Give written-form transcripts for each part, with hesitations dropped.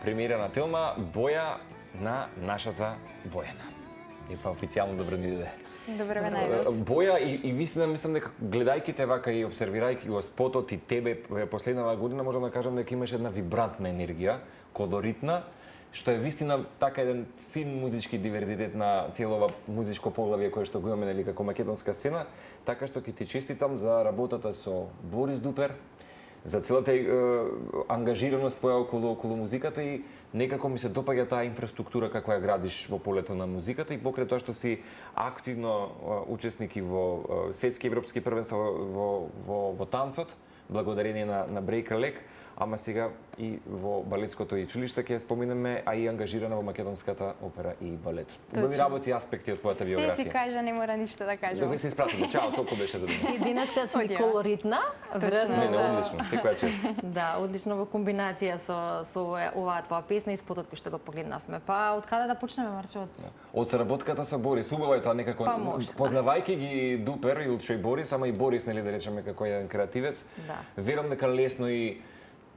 премиера на Телма, боја на нашата Бојана. И па официјално добро дојде. Добро ве најдов. Боја и вистина мислам дека гледајќи те вака и обсервирајќи го спотот и тебе последнава година можам да кажам дека имаш една вибрантна енергија, колоритна, што е вистина така еден фин музички диверзитет на целова музичко поглавје кое што го имаме нели како македонска сцена, така што ќе ти честитам за работата со Борис Дупер, за целата ангажираност твоја околу музиката и некако ми се допаѓа таа инфраструктура каква ја градиш во полето на музиката и покрај тоа што си активно учесник и во светски европски првенства во танцот, благодарение на Break a Leg, ама сега и во балетското училиште ќе ја споминеме, а и ангажирана во македонската опера и балет. Убави работи и аспекти од твојата биографија. Се си кажа, не мора ништо да кажам. Дека се испратиме. Чао, толку беше за денес. И денеска си колоритна, верно. Не, одлично, секоја чест. Да, одлично во комбинација со оваа твоја песна и спотот кој што го погледнавме. Па од каде да почнеме, Марче? Од соработката со Борис, убаво е тоа некако познавајќи ги Дупер, Илчо и Борис, ама и Борис нели да речеме како еден креативец. Да. Верам дека лесно и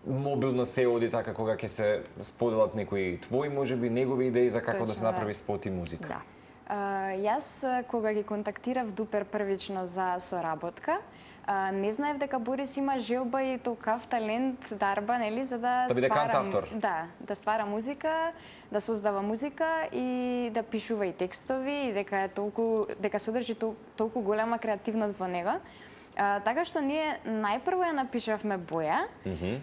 мобилно се оди така кога ќе се споделат некои твои можеби негови идеи за како да се направи спот и музика. Да. Јас кога ги контактирав Дупер првично за соработка, не знаев дека Борис има желба и толкав талент, дарба, нели, за да биде кантавтор. Да, да ствара музика, да создава музика и да пишува и текстови, и дека содржи толку голема креативност во него. Така што ние најпрво ја напишавме Боја,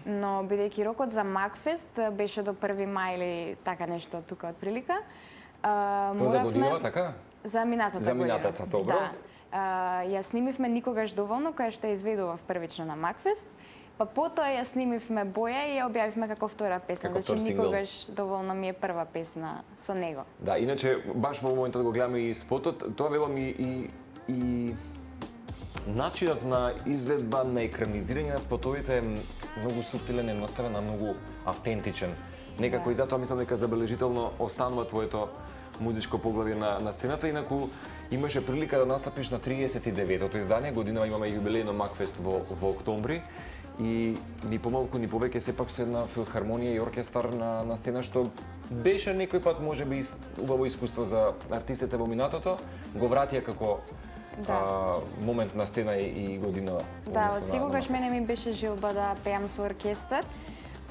но бидејќи рокот за Макфест беше до 1 мај или така нешто тука од прилика. Тоа за годинава така? За минатата За година. минатата, добро. Да. Ја снимивме Никогаш доволно, која што ја изведував првично на Макфест. Па потоа ја снимивме Боја и ја објавивме како втора песна. Како втор сингл. Никогаш доволно ми е прва песна со него. Да, иначе баш во моментот го гледаме и спотот, тоа велам и начинот на изгледба на екранизирање на спотовите е многу суптилен, едноставен, а многу автентичен. Некако и затоа мислам дека забележително останува твоето музичко поглавје на сцената, инаку имаше прилика да настапиш на 39-тото издание, годинава имаме јубилејно Макфест во октомври и ни помалку ни повеќе сепак со една филхармонија и оркестар на сцена што беше некој пат можеби убаво искуство за артистите во минатото, го вратија како момент на сцена и година. Да, од секогаш мене ми беше желба да пеам со оркестар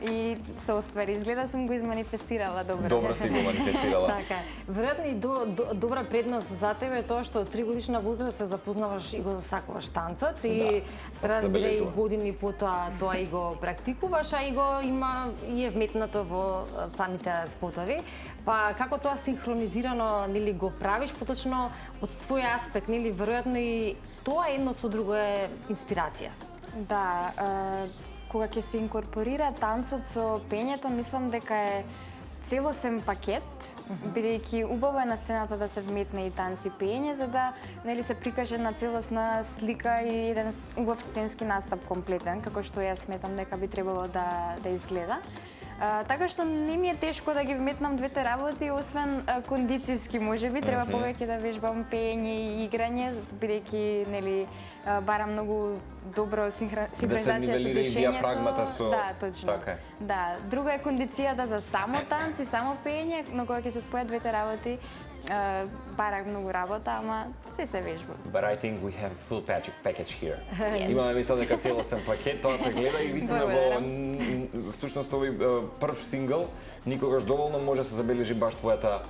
и се оствари. Изгледа сум го изманифестирала добро. Добро си го манифестирала. Така. Веројатно и добра предност за тебе е тоа што од 3 годишна возраст се запознаваш и го сакуваш танцот и стара да и години потоа тоа и го практикуваш, а и го има и е вметнато во самите спотови. Па како тоа синхронизирано нели го правиш поточно од твој аспект, нели веројатно и тоа едно со друго е инспирација. Да, кога ќе се инкорпорира танцот со пењето, мислам дека е целосен пакет, бидејќи убаво е на сцената да се вметне и танц и пење, за да нели се прикаже една целосна слика и еден убав сценски настап комплетен, како што јас сметам дека би требало да изгледа. Така што не ми е тешко да ги вметнам двете работи, освен кондицијски можеби, треба повеќе да вежбам пење и играње, бидејќи нели барам многу добро синхронизација со дишењето. Диафрагмата со... Да, точно. Така е. Да, друга е кондицијата за само танц и само пење, но кога ќе се спојат двете работи, барах многу работа, ама се вежба. But I think we have full package here. Имаме мислам дека целосен пакет, тоа се гледа и вистина во всушност овој прв сингл Никогаш доволно може да се забележи баш твојата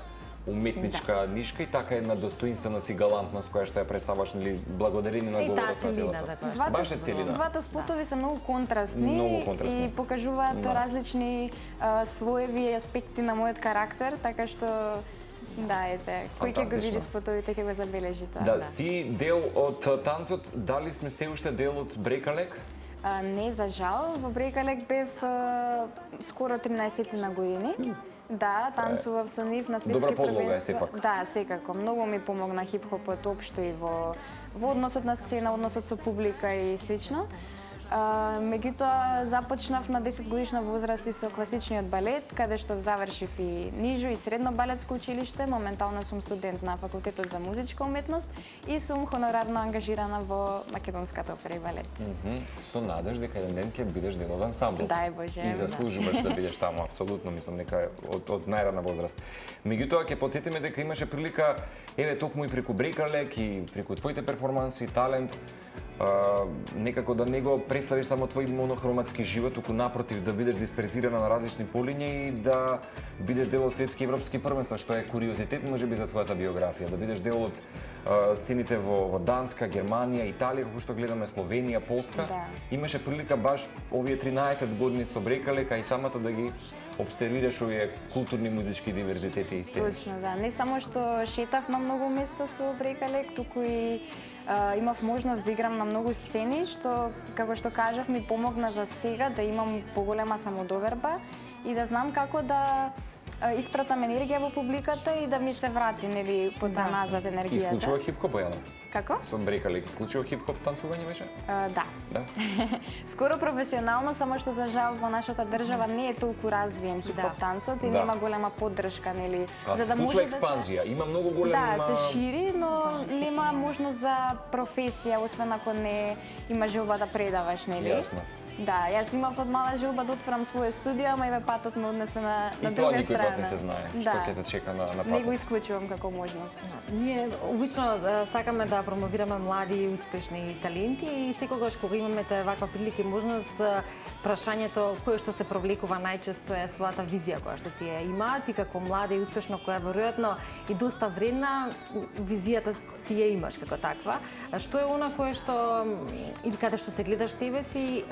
уметничка нишка и така една достоинственост и галантност која што ја представаш нели благодарение на говорот на телото. Баш е целина. Двата спотови се многу контрастни и покажуваат различни слоеви и аспекти на мојот карактер, така што да, ете, кој ќе го види спотовите ќе го забележи тоа. Да, си дел од танцот, дали сме се уште дел од Break a Leg? Не, за жал, во Break a Leg бев скоро 13 на години. Да, танцував со нив на светски првенства. Добра подлога е сепак. Да, секако. Многу ми помогна хип-хопот општо и во односот на сцена, односот со публика и слично. Меѓутоа започнав на 10 годишна возраст и со класичниот балет, каде што завршив и нижо и средно балетско училиште. Моментално сум студент на факултетот за музичка уметност и сум хонорарно ангажирана во Македонската опера и балет. Со надеж дека еден ден ќе бидеш дел од ансамбл. Дај Боже. И заслужуваш да бидеш таму, апсолутно, мислам дека од најрана возраст. Меѓутоа ќе потсетиме дека имаше прилика, еве токму и преку Брекалек и преку твоите перформанси, талент, некако да не го представиш само твој монохроматски живот, туку напротив да бидеш дисперзирана на различни полиња и да бидеш дел од светски и европски првенства, што е куриозитет можеби за твојата биографија, да бидеш дел од сцените во Данска, Германија, Италија, како што гледаме Словенија, Полска. Да. Имаше прилика баш овие 13 години со Брекалека и самата да ги обсервираш овие културни музички диверзитети и сцени. Точно, да. Не само што шетав на многу места со Брекалек, туку и имав можност да играм на многу сцени, што, како што кажав, ми помогна за сега да имам поголема самодоверба и да знам како да испратам енергија во публиката и да ми се врати, нели, потоа назад И енергијата. случува хип-хоп, Бојана? Како? Со Брекалек случува хип-хоп танцување беше? Да. Да. Скоро професионално, само што за жал во нашата држава не е толку развиен хип-хоп танцот и нема голема поддршка, нели, За да може експанзија, има многу голема... Да, се шири, но нема можност за професија, освен ако не има желба да предаваш, нели? Јасно. Да, јас имав од мала желба да отворам свое студио, ама еве патот ме однесе на друга страна. И тоа никој пат не се знае, што ќе те чека на патот. Не го исклучувам како можност. Ние обично сакаме да промовираме млади и успешни таленти и секогаш кога имаме ваква прилика и можност, прашањето кое што се провлекува најчесто е својата визија која што тие имаат и како млада и успешно која веројатно и доста вредна, визијата си ја имаш како таква. Што е она кое што или каде што се гледаш себе си,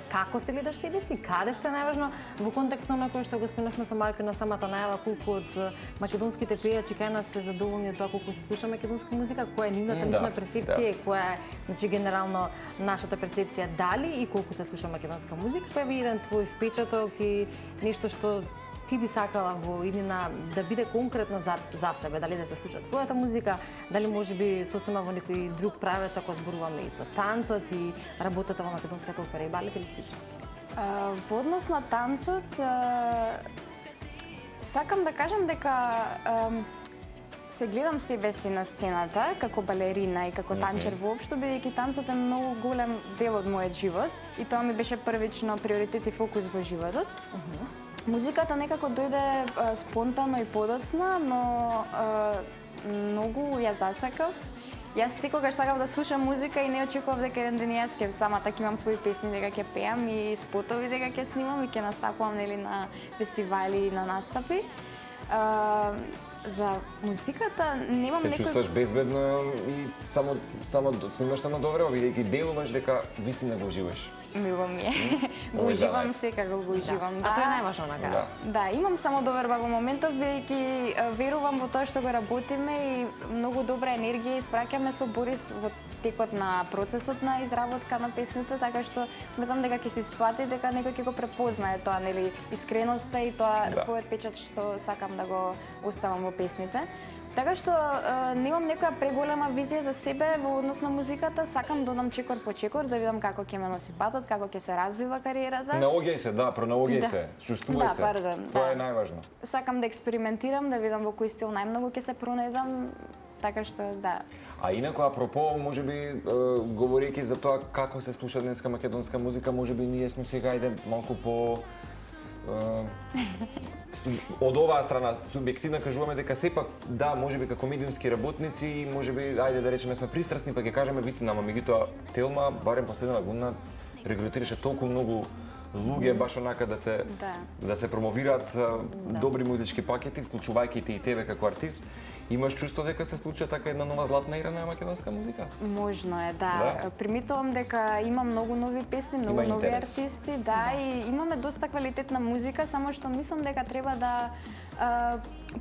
како се гледаш себе си, каде што е најважно во контекст на кое што го спомнавме со Марко на самата најава, колку од македонските пејачи кај нас се задоволни од тоа колку се слуша македонска музика, која е нивната лична перцепција и која е, значи, генерално нашата перцепција дали и колку се слуша македонска музика, па е еден твој впечаток и нешто што ти би сакала во иднина да биде конкретно за себе, дали да се слуша твојата музика, дали можеби сосема во некој друг правец ако зборуваме и со танцот и работата во Македонската опера и балет или слично? Во однос на танцот, сакам да кажам дека се гледам себе си на сцената како балерина и како танчер воопшто, бидејќи танцот е многу голем дел од мојот живот и тоа ми беше првично приоритет и фокус во животот. Музиката некако дојде спонтано и подоцна, но многу ја засакав. Јас секогаш сакав да слушам музика и не очекував дека еден ден јас ќе самата ќе имам свои песни дека ќе пеам и спотови дека ќе снимам и ќе настапувам, нели, на фестивали и на настапи. За музиката немам се некој... Се чувствуваш безбедно и имаш само доверба, бидејќи делуваш дека вистина го уживаш. Мило ми е. Го уживам секако, го уживам. А тоа е најважно на краю. Да, имам само доверба во моментов, бидејќи верувам во тоа што го работиме и многу добра енергија испраќаме со Борис во текот на процесот на изработка на песните, така што сметам дека ќе се исплати, дека некој ќе го препознае тоа, нели, искреноста и тоа својот печат што сакам да го оставам во песните. Така што немам некоја преголема визија за себе во однос на музиката, сакам да одам чекор по чекор, да видам како ќе ме носи патот, како ќе се развива кариерата. Наоѓај се, пронаоѓај се, чувствувај се. Тоа е најважно. Сакам да експериментирам, да видам во кој стил најмногу ќе се пронедам, така што да. А инаку, апропо, можеби, говорејќи за тоа како се слуша денеска македонска музика, можеби ние сме сега малку по... од оваа страна субјективно кажуваме дека сепак да, можеби како медиумски работници, можеби ајде да речеме сме пристрасни, па ќе кажеме вистина, ама меѓутоа Телма барем последната година регрутираше толку многу луѓе баш онака да се промовираат добри музички пакети, вклучувајќи и тебе како артист. Имаш чувство дека се случува така една нова златна ера на македонска музика? Можно е, да. Приметувам дека има многу нови песни, многу нови артисти, и имаме доста квалитетна музика, само што мислам дека треба да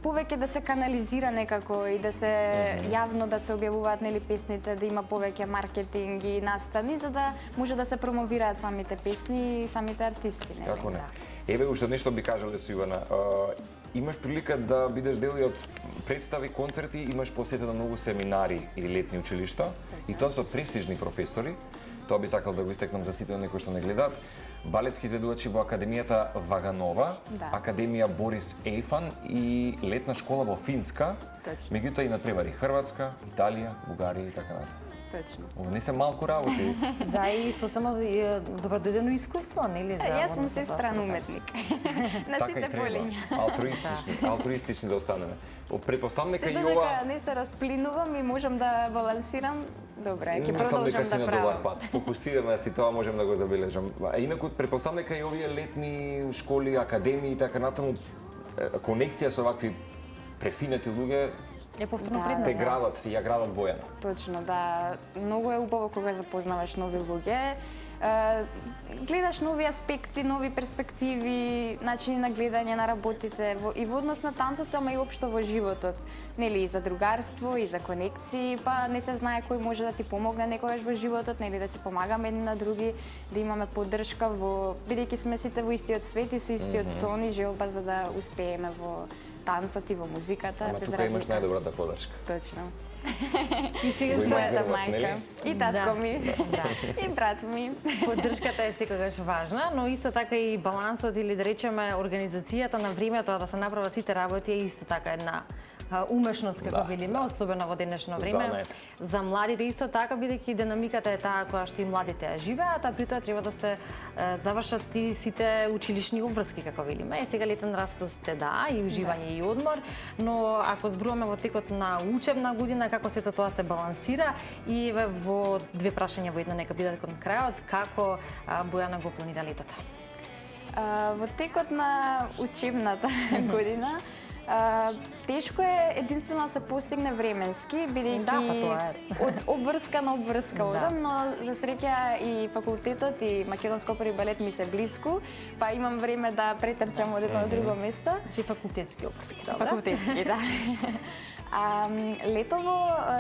повеќе да се канализира некако и да се јавно да се објавуваат, нели, песните, да има повеќе маркетинг и настани за да може да се промовираат самите песни и самите артисти, нели? Како не. Еве уште нешто би кажале со Ивана. Имаш прилика да бидеш дел и од представи, концерти, имаш посетено многу семинари и летни училишта, и тоа со престижни професори. Тоа би сакал да го истекнам за сите оние кои што не гледаат. Балетски изведувачи во Академијата Ваганова, Да. Академија Борис Ейфан и летна школа во Финска. Точно. Меѓутоа и надпревари Хрватска, Италија, Бугарија и така натаму. Точно. Ова не се малку работи. Да, и со само добродојдено искуство, нели? Јас сум сестран уметник. На Така сите и треба. полиња. Алтруистични да останеме. Претпоставам дека Се и додека ова не се расплинувам и можам да балансирам, добре, ќе мислам дека продолжам си да на добар правам. пат. Фокусирана си, тоа можем да го забележам. А инаку претпоставам дека и овие летни школи, академии и така натаму конекција со вакви префинати луѓе Е повторно Да. предна. те градат и ја градат Војана. Точно, да. Многу е убаво кога запознаваш нови луѓе. Гледаш нови аспекти, нови перспективи, начини на гледање на работите и во однос на танцот, ама и општо во животот. Нели, и за другарство, и за конекции, па не се знае кој може да ти помогне некогаш во животот, нели, да се помагаме едни на други, да имаме поддршка бидејќи сме сите во истиот свет и со истиот сон и желба за да успееме во танцот и во музиката. Ама без тука имаш разлика. најдобрата подршка. Точно. И сега Го што има е Мојата грбот, мајка нели? и татко Да. ми Да. и брат ми. Поддршката е секогаш важна, но исто така и балансот или да речеме организацијата на времето да се направат сите работи е исто така една умешност, како Да, велиме, особено во денешно време. Занает. За младите исто така, бидејќи динамиката е таа која што и младите ја живеат, а при тоа треба да се завршат и сите училишни обврски, како велиме. Е, сега летен распуст е да, и уживање и одмор, но ако зборуваме во текот на учебна година, како сето тоа се балансира и еве во две прашања во едно нека бидат кон крајот, како Бојана го планира летото? Во текот на учебната година тешко е единствено да се постигне временски, бидејќи Да, па тоа е. од обврска на обврска одам, но за среќа и факултетот и Македонска опера и балет ми се блиску, па имам време да претрчам од едно до друго место. Значи факултетски обврски, добро? Факултетски, да. Летово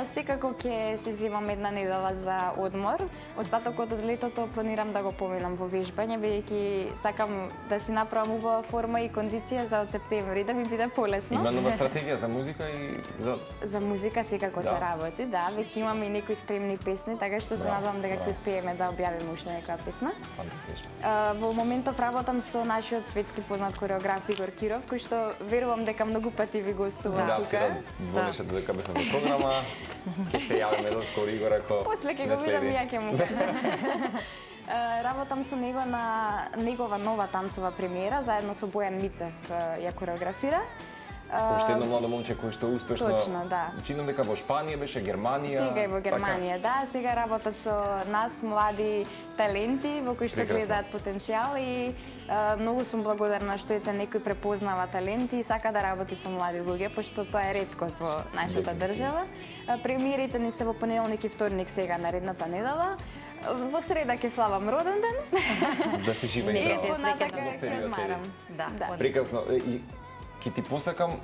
секако ќе се земам една недела за одмор. Остатокот од летото планирам да го поминам во вежбање, бидејќи сакам да си направам убава форма и кондиција за од септември, да ми биде полесно. Има нова стратегија за музика и за За музика секако Да. се работи, да. Веќе имаме и некои спремни песни, така што се надевам дека ќе успееме да објавиме уште некоја песна. фантастично. Во моментов работам со нашиот светски познат кореограф Игор Киров, кој што верувам дека многу пати ви гостува Да, тука. вчера двомеше додека бевме во програма. Ќе се јавиме за скоро Игор ако После ќе не го видам следи. и ја ќе му кажам. Работам со него на негова нова танцова премиера, заедно со Бојан Мицев ја кореографира. Уште едно младо момче кој што успешно Точно, да. Чинам дека во Шпанија беше, Германија. Сега и во Германија, да. Сега работат со нас млади таленти во кои што Прекрасно. гледаат потенцијал и многу сум благодарна што ете некој препознава таленти и сака да работи со млади луѓе, пошто тоа е реткост во нашата држава. Премиерите ни се во понеделник и вторник сега наредната недела. Во среда ќе славам роден ден. Да се живее Нека И те здраво. понатака среќа да ќе го одмарам. Да, одлично. Прекрасно. И ќе ти посакам,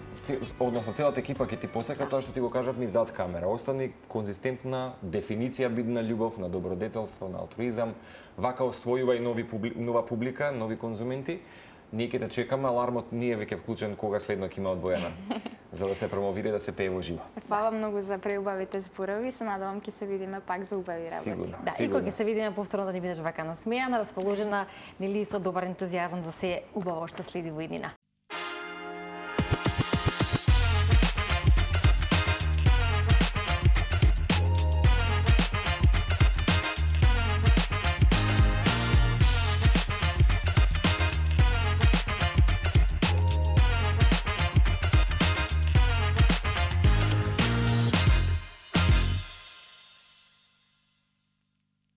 односно целата екипа ќе ти посака тоа што ти го кажавме и зад камера. Остани конзистентна дефиниција биди на љубов, на добродетелство, на алтруизам. Вака освојува и нова публика, нови конзументи. Ние ќе те чекаме, алармот ние веќе вклучен кога следно ќе има од Бојана, за да се промовира и да се пее во живо. Фала многу за преубавите зборови, се надевам ќе се видиме пак за убави работи. Сигурно. Да, и сигурно. кога ќе се видиме повторно да ни бидеш вака насмејана, расположена, нели со добар ентузијазам за се убаво што следи во иднина.